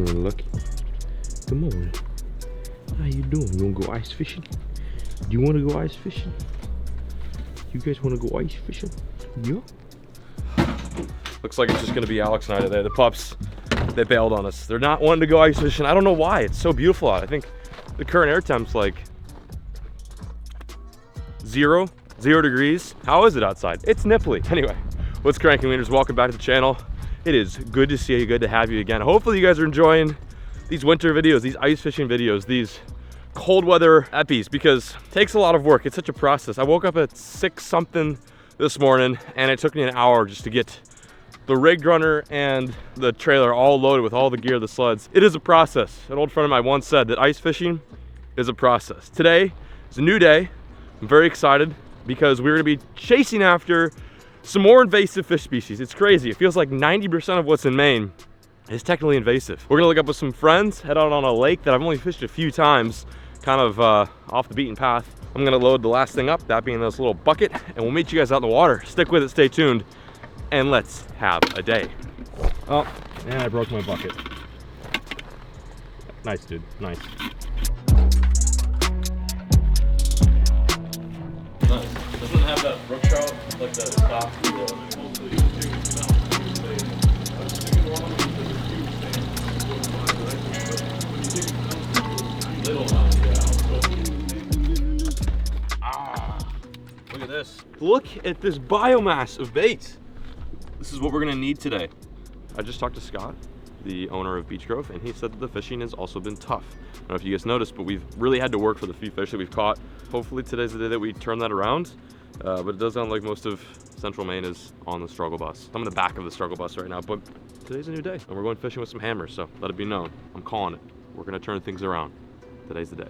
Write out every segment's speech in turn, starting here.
morning, Lucky. Good morning. How you doing? You wanna go ice fishing? Do you wanna go ice fishing? You guys wanna go ice fishing? Yeah? Looks like it's just gonna be Alex and I today. The pups, they bailed on us. They're not wanting to go ice fishing. I don't know why. It's so beautiful out. I think the current air temp's like zero degrees. How is it outside? It's nipply. Anyway, what's cranking, leaders? Welcome back to the channel. It is good to see you, good to have you again. Hopefully you guys are enjoying these winter videos, these ice fishing videos, these cold weather epis, because it takes a lot of work. It's such a process. I woke up at 6 something this morning and it took me an hour just to get the rig runner and the trailer all loaded with all the gear, the sleds. It is a process. An old friend of mine once said that ice fishing is a process. Today is a new day. I'm very excited because we're gonna be chasing after some more invasive fish species. It's crazy. It feels like 90% of what's in Maine is technically invasive. We're gonna look up with some friends, head out on a lake that I've only fished a few times, kind of off the beaten path. I'm gonna load the last thing up, that being this little bucket, and we'll meet you guys out in the water. Stick with it, stay tuned, and let's have a day. Oh, and I broke my bucket. Nice, dude, nice. Nice. Doesn't it have that brook trout, like the top? Look at this. Look at this biomass of bait. This is what we're gonna need today. I just talked to Scott, the owner of Beach Grove, and he said that the fishing has also been tough. I don't know if you guys noticed, but we've really had to work for the few fish that we've caught. Hopefully today's the day that we turn that around. But it does sound like most of Central Maine is on the struggle bus. I'm in the back of the struggle bus right now, but today's a new day, and we're going fishing with some hammers, so let it be known. I'm calling it. We're gonna turn things around. Today's the day.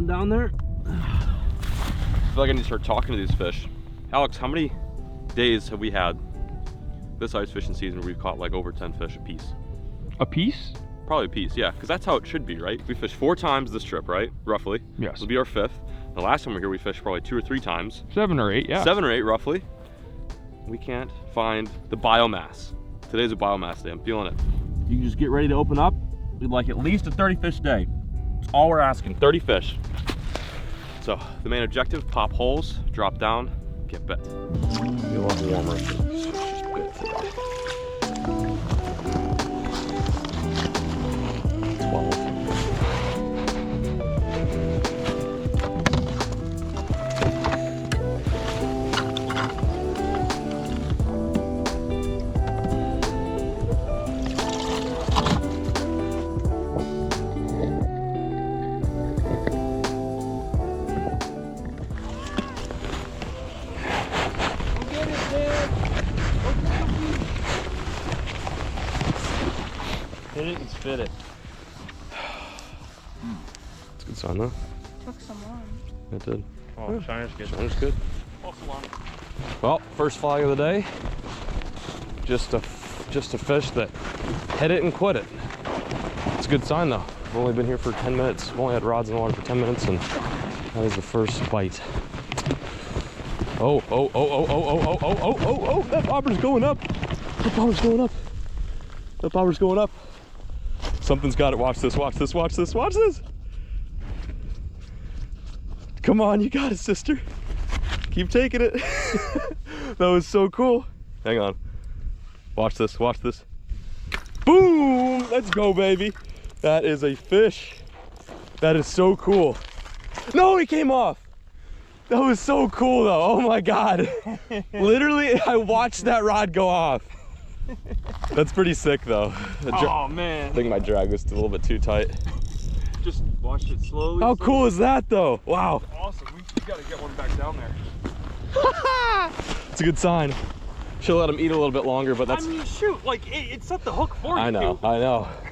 Down there. I feel like I need to start talking to these fish. Alex, how many days have we had this ice fishing season where we've caught like over 10 fish a piece? A piece? Probably a piece, yeah, because that's how it should be, right? We fished 4 times this trip, right? Roughly. Yes. This will be our 5th. The last time we were here, we fished probably 2 or 3 times. 7 or 8, yeah. 7 or 8, roughly. We can't find the biomass. Today's a biomass day, I'm feeling it. You can just get ready to open up. We'd like at least a 30 fish day. That's all we're asking, 30 fish. So the main objective, pop holes, drop down, get bit. It'll be a lot warmer if it's just bit today. 12. Hit it and spit it. It's a good sign though. Took some long. It did. Oh, yeah. Shiner's good. Shiner's good. Well, first fly of the day. Just a fish that hit it and quit it. It's a good sign though. We've only been here for 10 minutes. We've only had rods in the water for 10 minutes and that is the first bite. Oh, that bobber's going up. That bobber's going up. That bobber's going up. Something's got it. Watch this, watch this, watch this, watch this. Come on, you got it, sister. Keep taking it. That was so cool. Hang on. Watch this, watch this. Boom! Let's go, baby. That is a fish. That is so cool. No, he came off. That was so cool though. Oh my God. Literally, I watched that rod go off. That's pretty sick though. Oh man. I think my drag was a little bit too tight. Just watch it slowly. How cool is that though? Wow. Awesome. We gotta get one back down there. It's a good sign. Should let him eat a little bit longer, but that's. I mean, shoot, like it set the hook for you. I know.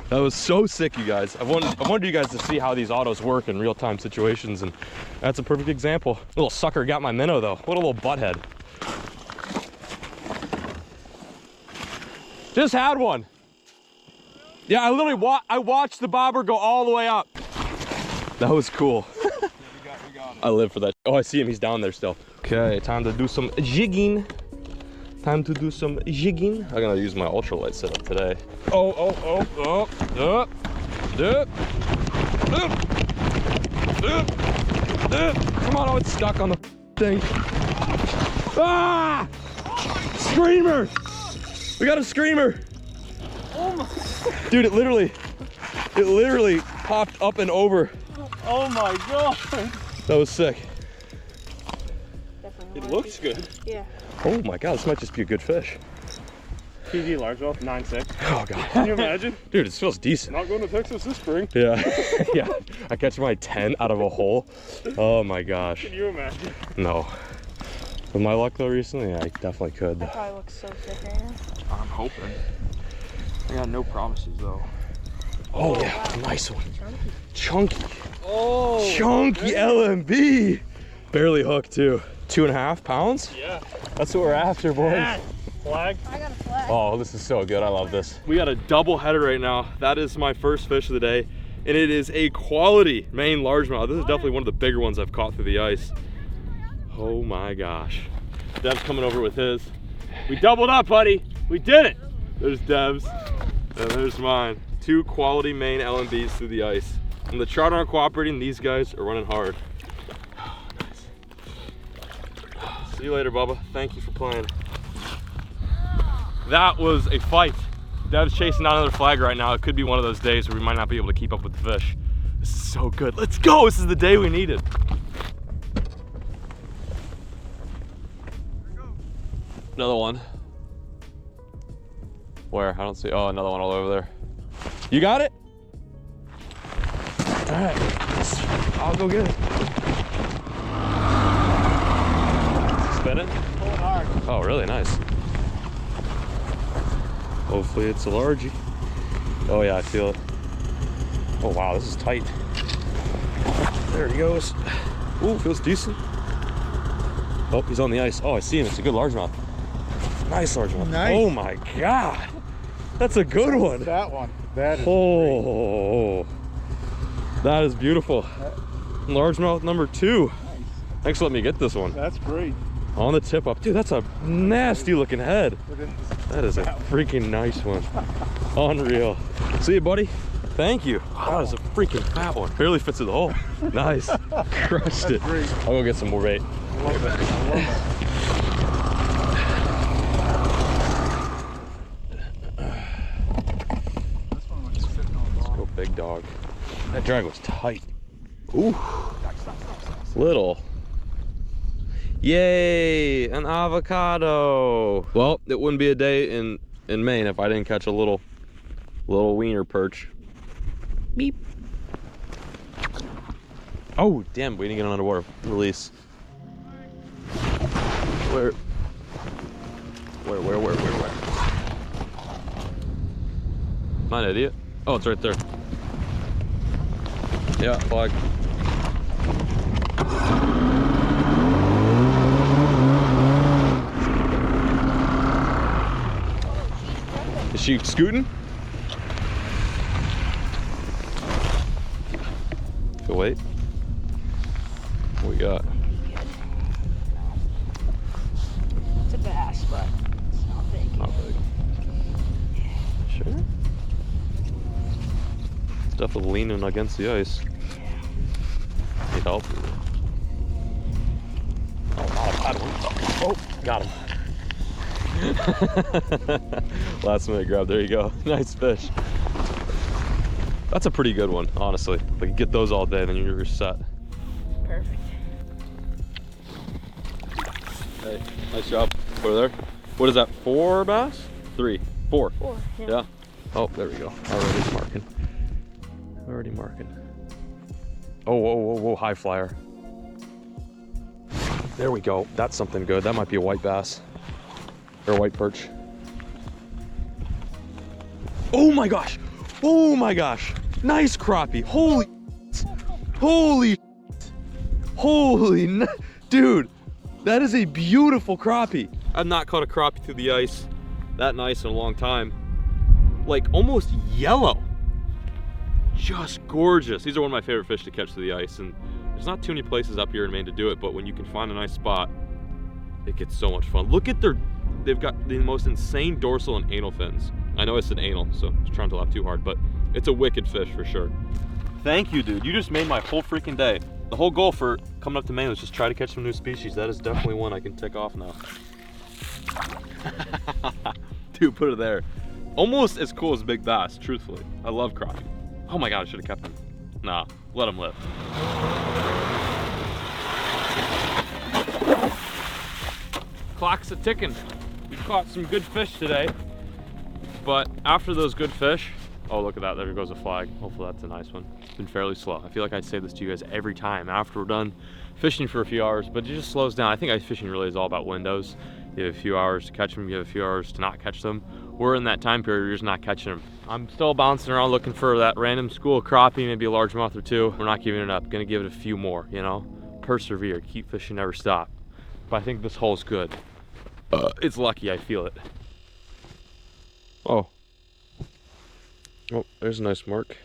That was so sick, you guys. I wanted you guys to see how these autos work in real-time situations, and that's a perfect example. Little sucker got my minnow though. What a little butthead. Just had one. Yeah, I literally watched the bobber go all the way up. That was cool. We got him. I live for that. Oh, I see him. He's down there still. Okay, time to do some jigging. I'm gonna use my ultralight setup today. Oh. Come on, it's stuck on the thing. Ah! Screamer! We got a screamer. Oh my. Dude, it literally popped up and over. Oh my god. That was sick. It looks good. Yeah. Oh my god, this might just be a good fish. PD largemouth 9.6. Oh god. Can you imagine? Dude, it feels decent. Not going to Texas this spring. Yeah. Yeah. I catch my 10 out of a hole. Oh my gosh. Can you imagine? No. With my luck though recently, I definitely could. That probably looks so sick right now. I'm hoping. I got no promises though. Oh yeah, nice one. Chunky. Oh. Chunky LMB. Barely hooked too. 2.5 pounds? Yeah. That's what we're after, boys. Yeah. Flag. I got a flag. Oh, this is so good. I love this. We got a double header right now. That is my first fish of the day, and it is a quality Maine largemouth. This is definitely one of the bigger ones I've caught through the ice. Oh my gosh. Dev's coming over with his. We doubled up, buddy. We did it. There's Dev's, and there's mine. 2 quality Maine LMBs through the ice. When the trout aren't cooperating, these guys are running hard. See you later, Bubba. Thank you for playing. That was a fight. Dev's chasing down another flag right now. It could be one of those days where we might not be able to keep up with the fish. This is so good. Let's go. This is the day we needed. Another one. Where? I don't see. Oh, another one all over there. You got it? All right. I'll go get it. Spinning? Pulling hard. Oh, really nice. Hopefully it's a largie. Oh yeah, I feel it. Oh wow, this is tight. There he goes. Ooh, feels decent. Oh, he's on the ice. Oh, I see him. It's a good largemouth. Nice largemouth. Nice. Oh my god. That's a good one. That one. That is Oh, that is beautiful. Largemouth number 2. nice. Thanks for letting me get this one. That's great. On the tip up. Dude, that's a nasty looking head. It is. That is a freaking nice one. Unreal. See you, buddy. Thank you. Oh, that is a freaking fat one. Barely fits in the hole. Nice. Crushed it. Great. I'll go get some more bait. I love it. I love it. This one was sitting on the Let's bottom. go big dog. That drag was tight. Ooh. Little. Yay, an avocado. Well, it wouldn't be a day in Maine if I didn't catch a little wiener perch. Beep. Oh, damn, we didn't get an underwater release. Where? Am I an idiot? Oh, it's right there. Yeah, flag. Is she scooting? Go wait. What we got? It's a bass, but it's not big. Not big. Sure. It's definitely leaning against the ice. Need help? Oh, not a bad one. Oh, got him. Last minute grab, there you go. Nice fish. That's a pretty good one, honestly. Like, you get those all day, then you're set. Perfect. Hey, nice job. Over there. What is that, 4 bass? 3, 4. 4. Yeah. Oh, there we go. Already marking. Already marking. Oh, whoa, whoa, whoa, high flyer. There we go. That's something good. That might be a white bass. or white perch. Oh my gosh! Oh my gosh! Nice crappie! Holy, holy, dude! That is a beautiful crappie. I've not caught a crappie through the ice that nice in a long time. Like almost yellow. Just gorgeous. These are one of my favorite fish to catch through the ice, and there's not too many places up here in Maine to do it, but when you can find a nice spot, it gets so much fun. Look at they've got the most insane dorsal and anal fins. I know I said anal, so I was trying to laugh too hard, but it's a wicked fish for sure. Thank you, dude. You just made my whole freaking day. The whole goal for coming up to Maine was just try to catch some new species. That is definitely one I can tick off now. Dude, put it there. Almost as cool as big bass, truthfully. I love crappie. Oh my God, I should have kept him. Nah, let him live. Clock's a ticking. We caught some good fish today, but after those good fish, oh look at that, there goes a flag. Hopefully that's a nice one. It's been fairly slow. I feel like I say this to you guys every time after we're done fishing for a few hours, but it just slows down. I think ice fishing really is all about windows. You have a few hours to catch them, you have a few hours to not catch them. We're in that time period, you're just not catching them. I'm still bouncing around looking for that random school of crappie, maybe a largemouth or two. We're not giving it up, gonna give it a few more, you know? Persevere, keep fishing, never stop. But I think this hole's good. It's lucky, I feel it. Oh. Oh, there's a nice mark.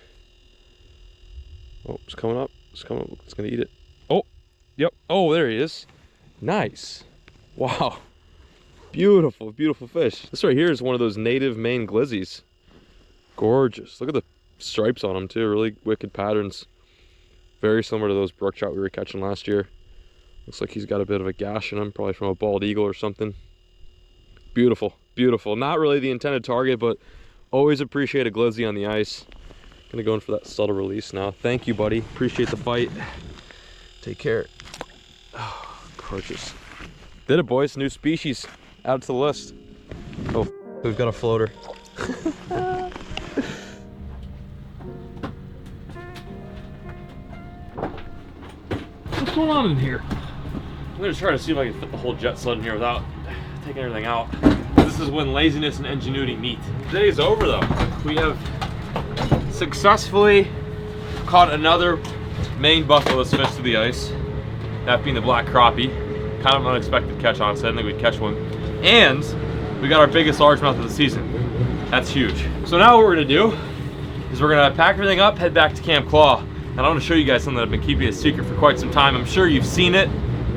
Oh, it's coming up, it's coming up, it's gonna eat it. Oh, yep, oh, there he is. Nice, wow. Beautiful, beautiful fish. This right here is one of those native Maine glizzies. Gorgeous. Look at the stripes on them too, really wicked patterns. Very similar to those brook trout we were catching last year. Looks like he's got a bit of a gash in him, probably from a bald eagle or something. Beautiful, beautiful. Not really the intended target, but always appreciate a glizzy on the ice. Gonna go in for that subtle release now. Thank you, buddy. Appreciate the bite. Take care. Oh, gorgeous. Did it, boys. New species. Add it to the list. Oh, we've got a floater. What's going on in here? I'm gonna try to see if I can fit the whole jet sled in here without taking everything out. This is when laziness and ingenuity meet. Today is over though. We have successfully caught another Maine buckleless fish to the ice. That being the black crappie. Kind of an unexpected catch, honestly. I didn't think we'd catch one. And we got our biggest largemouth of the season. That's huge. So now what we're gonna do is we're gonna pack everything up, head back to Camp Claw. And I want to show you guys something that I've been keeping a secret for quite some time. I'm sure you've seen it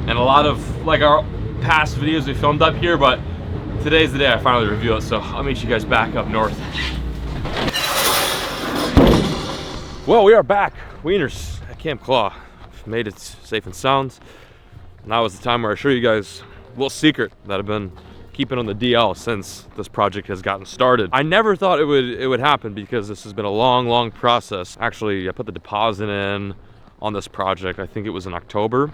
and a lot of like our past videos we filmed up here, but today's the day I finally reveal it. So I'll meet you guys back up north. Well, we are back, Wieners, at Camp Claw. We've made it safe and sound. Now is the time where I show you guys a little secret that I've been keeping on the DL since this project has gotten started. I never thought it would happen because this has been a long process. Actually, I put the deposit in on this project. I think it was in October.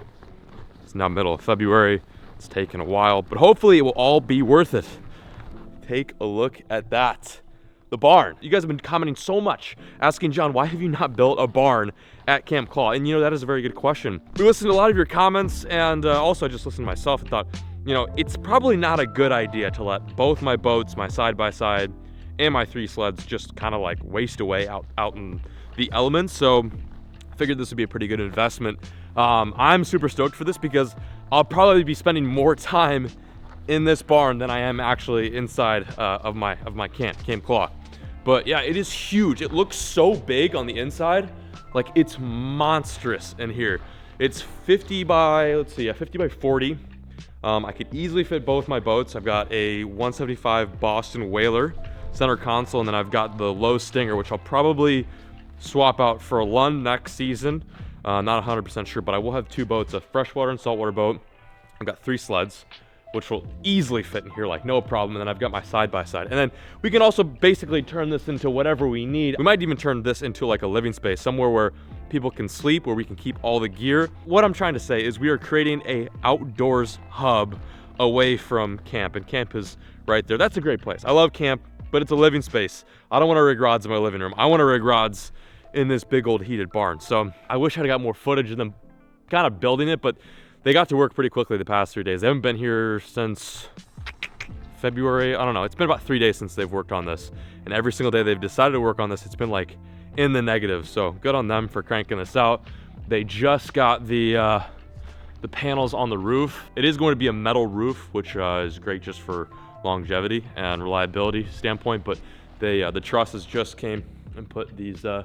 It's now middle of February. It's taken a while, but hopefully it will all be worth it. Take a look at that. The barn. You guys have been commenting so much, asking John, why have you not built a barn at Camp Claw? And you know, that is a very good question. We listened to a lot of your comments, and also I just listened to myself and thought, you know, it's probably not a good idea to let both my boats, my side-by-side, and my 3 sleds just kind of like waste away out in the elements. So I figured this would be a pretty good investment. I'm super stoked for this because I'll probably be spending more time in this barn than I am actually inside of my Camp Claw. But yeah, it is huge. It looks so big on the inside. Like, it's monstrous in here. It's 50 by, let's see, 50 by 40. I could easily fit both my boats. I've got a 175 Boston Whaler center console, and then I've got the low Stinger, which I'll probably swap out for a Lund next season. Not 100% sure, but I will have 2 boats, a freshwater and saltwater boat. I've got 3 sleds, which will easily fit in here like no problem. And then I've got my side-by-side. And then we can also basically turn this into whatever we need. We might even turn this into like a living space, somewhere where people can sleep, where we can keep all the gear. What I'm trying to say is we are creating a outdoors hub away from camp, and camp is right there. That's a great place. I love camp, but it's a living space. I don't want to rig rods in my living room. I want to rig rods in this big old heated barn. So I wish I'd got more footage of them kind of building it, but they got to work pretty quickly the past 3 days. They haven't been here since February, I don't know. It's been about 3 days since they've worked on this. And every single day they've decided to work on this, it's been like in the negative. So good on them for cranking this out. They just got the panels on the roof. It is going to be a metal roof, which is great just for longevity and reliability standpoint, but they the trusses just came and put these I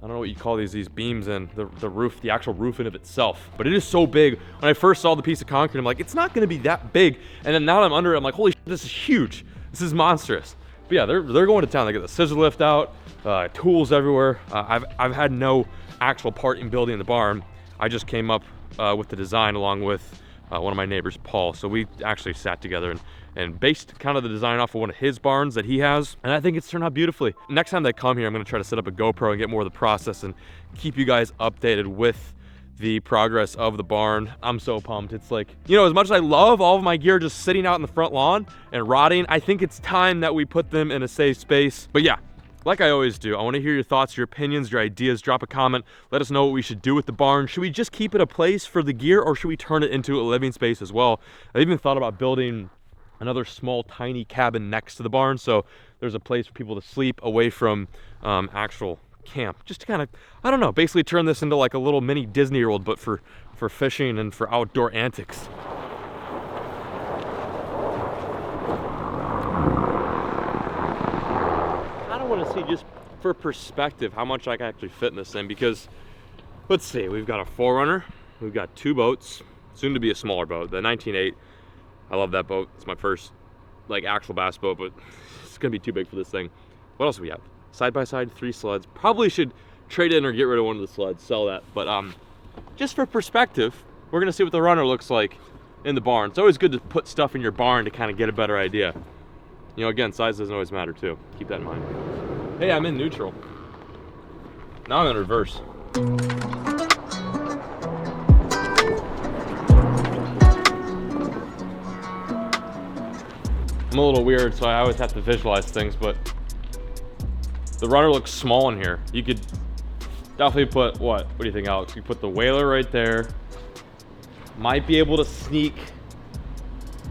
don't know what you call these beams in the roof, the actual roof in of itself. But it is so big. When I first saw the piece of concrete, I'm like, it's not gonna be that big. And then now that I'm under it, I'm like, holy shit, this is huge. This is monstrous. But yeah, they're going to town. They get the scissor lift out, tools everywhere. I've had no actual part in building the barn. I just came up with the design along with one of my neighbors, Paul. So we actually sat together and based kind of the design off of one of his barns that he has. And I think it's turned out beautifully. Next time they come here, I'm gonna try to set up a GoPro and get more of the process and keep you guys updated with the progress of the barn. I'm so pumped. It's like, you know, as much as I love all of my gear just sitting out in the front lawn and rotting, I think it's time that we put them in a safe space. But yeah, like I always do, I want to hear your thoughts, your opinions, your ideas. Drop a comment. Let us know what we should do with the barn. Should we just keep it a place for the gear, or should we turn it into a living space as well? I even thought about building another small, tiny cabin next to the barn, so there's a place for people to sleep away from actual camp. Just to kind of, I don't know, basically turn this into like a little mini Disney World, but for fishing and for outdoor antics. Want to see just for perspective how much I can actually fit in this thing, because let's see, we've got a 4Runner, we've got 2 boats, soon to be a smaller boat, the 19.8. I love that boat. It's my first like actual bass boat, but it's gonna be too big for this thing. What else do we have? Side by side, 3 sleds. Probably should trade in or get rid of one of the sleds, sell that. But just for perspective, we're gonna see what the runner looks like in the barn. It's always good to put stuff in your barn to kind of get a better idea. You know, again, size doesn't always matter too. Keep that in mind. Hey, I'm in neutral. Now I'm in reverse. I'm a little weird, so I always have to visualize things, but the rudder looks small in here. You could definitely put, what do you think, Alex? You put the whaler right there. Might be able to sneak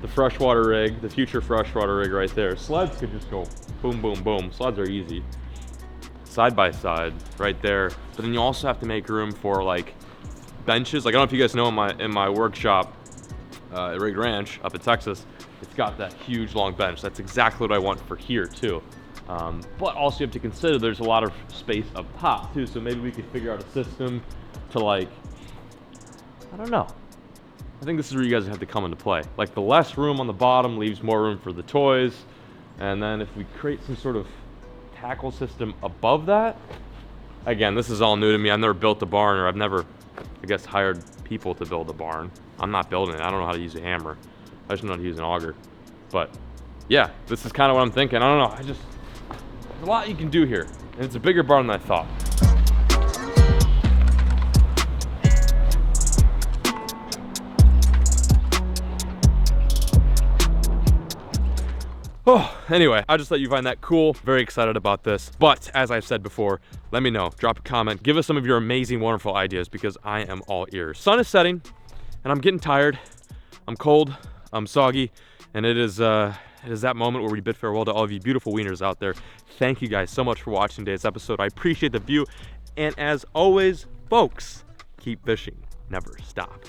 the freshwater rig, the future freshwater rig right there. Sleds could just go boom, boom, boom. Sleds are easy. Side by side right there. But then you also have to make room for like benches. Like, I don't know if you guys know, in my workshop at Rig Ranch up in Texas, it's got that huge long bench. That's exactly what I want for here too. But also you have to consider there's a lot of space up top too. So maybe we could figure out a system to, like, I don't know. I think this is where you guys have to come into play. Like, the less room on the bottom leaves more room for the toys. And then if we create some sort of tackle system above that, again, this is all new to me. I've never built a barn, or I've never, I guess, hired people to build a barn. I'm not building it. I don't know how to use a hammer. I just know how to use an auger. But yeah, this is kind of what I'm thinking. I don't know. There's a lot you can do here. And it's a bigger barn than I thought. Oh, anyway, I'll just let you find that cool. Very excited about this. But as I've said before, let me know. Drop a comment. Give us some of your amazing, wonderful ideas, because I am all ears. Sun is setting, and I'm getting tired. I'm cold. I'm soggy, and it is that moment where we bid farewell to all of you beautiful wieners out there. Thank you guys so much for watching today's episode. I appreciate the view, and as always, folks, keep fishing. Never stop.